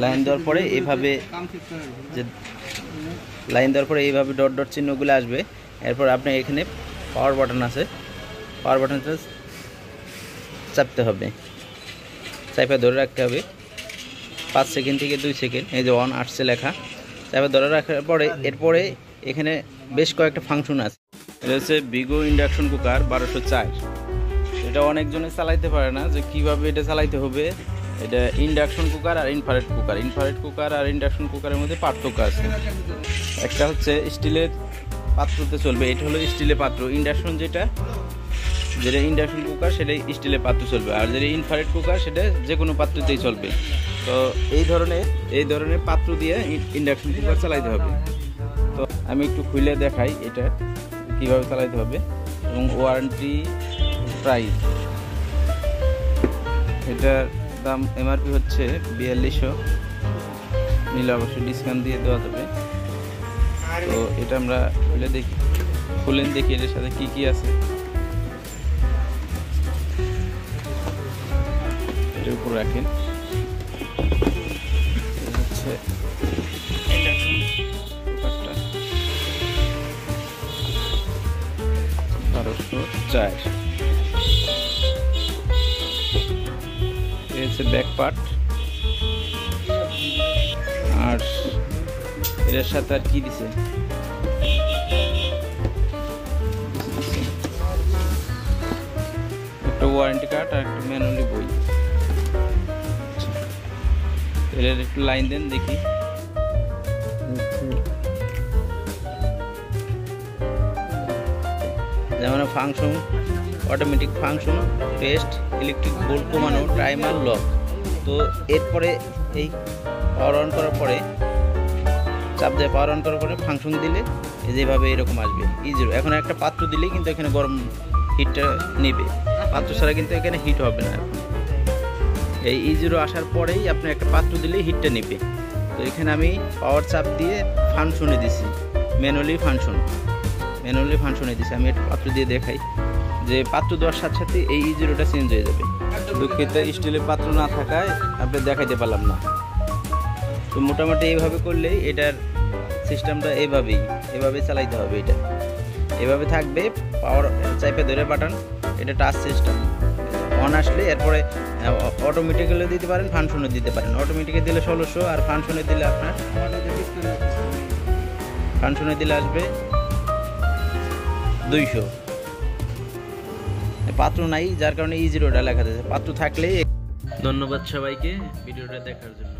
Line দেওয়ার পরে এইভাবে যে লাইন দেওয়ার পরে এইভাবে ডট ডট চিহ্নগুলো আসবে। এরপর আপনি এখানে পাওয়ার বাটন আছে, পাওয়ার বাটনটা চাপতে হবে, চাপে ধরে রাখতে হবে 5 সেকেন্ড থেকে 2 সেকেন্ড। এই যে অন আসছে লেখা, চাপে ধরে রাখার পরে এরপরে এখানে বেশ কয়েকটা ফাংশন আছে। এটা হচ্ছে ভিগো ইন্ডাকশন কুকার 1204। এটা অনেকজনে চালাইতে পারে না যে কিভাবে এটা চালাইতে হবে। এটা ইন্ডাকশন কুকার আর ইনফ্রারেড কুকার। ইনফ্রারেড কুকার আর ইন্ডাকশন কুকারের মধ্যে পার্থক্য আছে। একটা হচ্ছে স্টিলের পাত্রতে চলবে, এটা হলো স্টিলের পাত্র। ইন্ডাকশন যেটা ইন্ডাকশন কুকার সেটা স্টিলের পাত্র চলবে, আর যেটা ইনফ্রারেড কুকার সেটা যে কোনো পাত্রতেই চলবে। তো এই ধরনের পাত্র দিয়ে ইন্ডাকশন কুকার চালাইতে হবে। তো আমি একটু খুলে দেখাই এটা কিভাবে চালাইতে হবে এবং ওয়ারেন্টি প্রাইস। এটার দাম এমআরপি হচ্ছে 4200, নিলে অবশ্যই ডিসকাউন্ট দিয়ে দেওয়া যাবে। তো এটা আমরা খুলেন দেখি এটার সাথে কি কি আছে। এটার উপর রাখেন, হচ্ছে ইন্ডাকশন কুকারটা 1204। এই হচ্ছে ব্যাক পার্ট। আর এর সাথে আর কি দিছে, একটা ওয়ারেন্টি কার্ড আর একটা ম্যানুয়ালি বই। এর একটু লাইন দেন দেখি। যেমন function, automatic function, test, electric bolt কমানো, টাইমার, লক। তো এরপরে এই পাওয়ার অন করার পরে চাপ দিয়ে পাওয়ার অন করার পরে ফাংশন দিলে যেভাবে এরকম আসবে E0। এখন একটা পাত্র দিলেই কিন্তু এখানে গরম হিটটা নেবে, পাত্র ছাড়া কিন্তু এখানে হিট হবে না। এই E0 আসার পরেই আপনি একটা পাত্র দিলেই হিটটা নেবে। তো এখানে আমি পাওয়ার চাপ দিয়ে ফাংশনে দিছি, ম্যানুয়ালি ফাংশনে দিছি। আমি একটা পাত্র দিয়ে দেখাই যে পাত্র দেওয়ার সাথে সাথে এই E0টা চেঞ্জ হয়ে যাবে। দুঃখিত, স্টিলের পাত্র না থাকায় আপনি দেখাইতে পারলাম না। তো মোটামুটি এইভাবে করলেই এটার সিস্টেমটা এভাবে চালাইতে হবে। এটা এভাবে থাকবে, পাওয়ার চাইপে ধরে বাটন, এটা টাচ সিস্টেম। অন আসলে এরপরে অটোমেটিক্যালি দিতে পারেন, ফাংশনে দিতে পারেন। অটোমেটিকে দিলে 1600, আর ফাংশনে দিলে আপনার আসবে 200। পাত্র নাই যার কারণে E0টা লেখা আছে, পাত্র থাকলেই। ধন্যবাদ সবাইকে ভিডিওটা দেখার জন্য।